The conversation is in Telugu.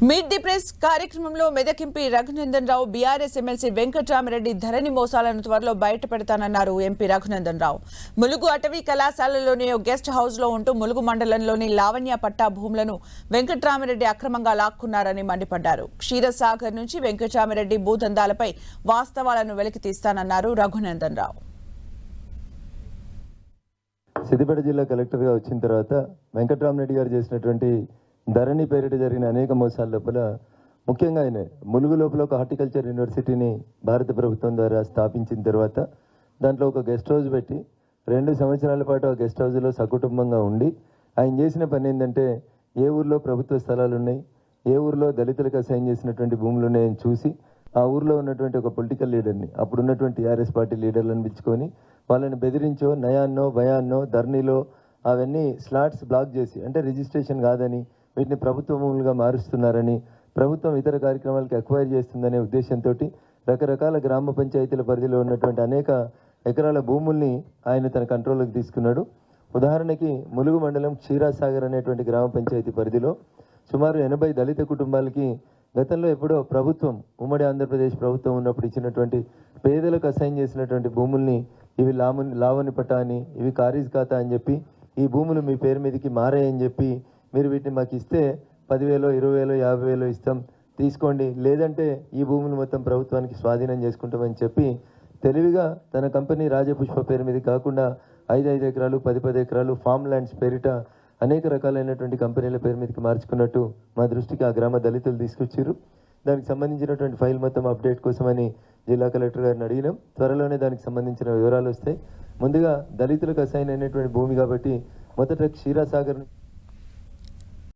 మీట్ ది ప్రెస్ కార్యక్రమంలో Medak MP Raghunandan Rao BRS MLC Venkatrama Reddy ధరణి మోసాలను త్వరలో బయటపెడతానన్నారు. ఎంపీ రఘునందన్ రావు ములుగు అటవీ కళాశాలలోని గెస్ట్ హౌస్ లో ఉంటూ ములుగు మండలంలోని లావణ్య పట్టా భూములను వెంకట్రామరెడ్డి అక్రమంగా లాక్కున్నారని మండిపడ్డారు. క్షీరసాగర్ నుంచి వెంకట్రామరెడ్డి భూదందాలపై వాస్తవాలను వెలికి తీస్తానన్నారు రఘునందన్ రావు. సిద్దిపేట జిల్లా కలెక్టర్గా వచ్చిన తర్వాత వెంకట్రామరెడ్డి గారు చేసినటువంటి ధరణి పేరిట జరిగిన అనేక మోసాల లోపల ముఖ్యంగా ఆయన ములుగు లోపల ఒక హార్టికల్చర్ యూనివర్సిటీని భారత ప్రభుత్వం ద్వారా స్థాపించిన తర్వాత దాంట్లో ఒక గెస్ట్ హౌస్ పెట్టి 2 సంవత్సరాల పాటు ఆ గెస్ట్ హౌస్లో సకుటుంబంగా ఉండి ఆయన చేసిన పని ఏంటంటే ఏ ఊర్లో ప్రభుత్వ స్థలాలు ఉన్నాయి, ఏ ఊర్లో దళితులకు అసైన్ చేసినటువంటి భూములు ఉన్నాయని చూసి ఆ ఊర్లో ఉన్నటువంటి ఒక పొలిటికల్ లీడర్ని, అప్పుడు ఉన్నటువంటి టీఆర్ఎస్ పార్టీ లీడర్లను పిలుచుకొని వాళ్ళని బెదిరించో, నయాన్నో భయాన్నో ధరణిలో అవన్నీ స్లాట్స్ బ్లాక్ చేసి, అంటే రిజిస్ట్రేషన్ కాదని వీటిని ప్రభుత్వ భూములుగా మారుస్తున్నారని, ప్రభుత్వం ఇతర కార్యక్రమాలకు ఎక్వైర్ చేస్తుందనే ఉద్దేశంతో రకరకాల గ్రామ పంచాయతీల పరిధిలో ఉన్నటువంటి అనేక ఎకరాల భూముల్ని ఆయన తన కంట్రోల్లోకి తీసుకున్నాడు. ఉదాహరణకి ములుగు మండలం క్షీరసాగర్ అనేటువంటి గ్రామ పంచాయతీ పరిధిలో సుమారు 80 దళిత కుటుంబాలకి గతంలో ఎప్పుడో ప్రభుత్వం, ఉమ్మడి ఆంధ్రప్రదేశ్ ప్రభుత్వం ఉన్నప్పుడు ఇచ్చినటువంటి పేదలకు అసైన్ చేసినటువంటి భూముల్ని ఇవి లావణి పట్టా అని, ఇవి కారీజ్ ఖాతా అని చెప్పి ఈ భూములు మీ పేరు మీదకి మారాయని చెప్పి మీరు వీటిని మాకు ఇస్తే 10,000, 20,000, 50,000 ఇస్తాం, తీసుకోండి, లేదంటే ఈ భూములు మొత్తం ప్రభుత్వానికి స్వాధీనం చేసుకుంటామని చెప్పి తెలివిగా తన కంపెనీ రాజపుష్ప పేరు మీద కాకుండా 5 ఎకరాలు 10 ఎకరాలు ఫామ్ ల్యాండ్స్ పేరిట అనేక రకాలైనటువంటి కంపెనీల పేరు మీదకి మార్చుకున్నట్టు మా దృష్టికి ఆ గ్రామ దళితులు తీసుకొచ్చారు. దానికి సంబంధించినటువంటి ఫైల్ మొత్తం అప్డేట్ కోసమని జిల్లా కలెక్టర్ గారిని అడిగినాం. త్వరలోనే దానికి సంబంధించిన వివరాలు వస్తాయి. ముందుగా దళితులకు అసైన్ అయినటువంటి భూమి కాబట్టి మొదట క్షీరసాగర్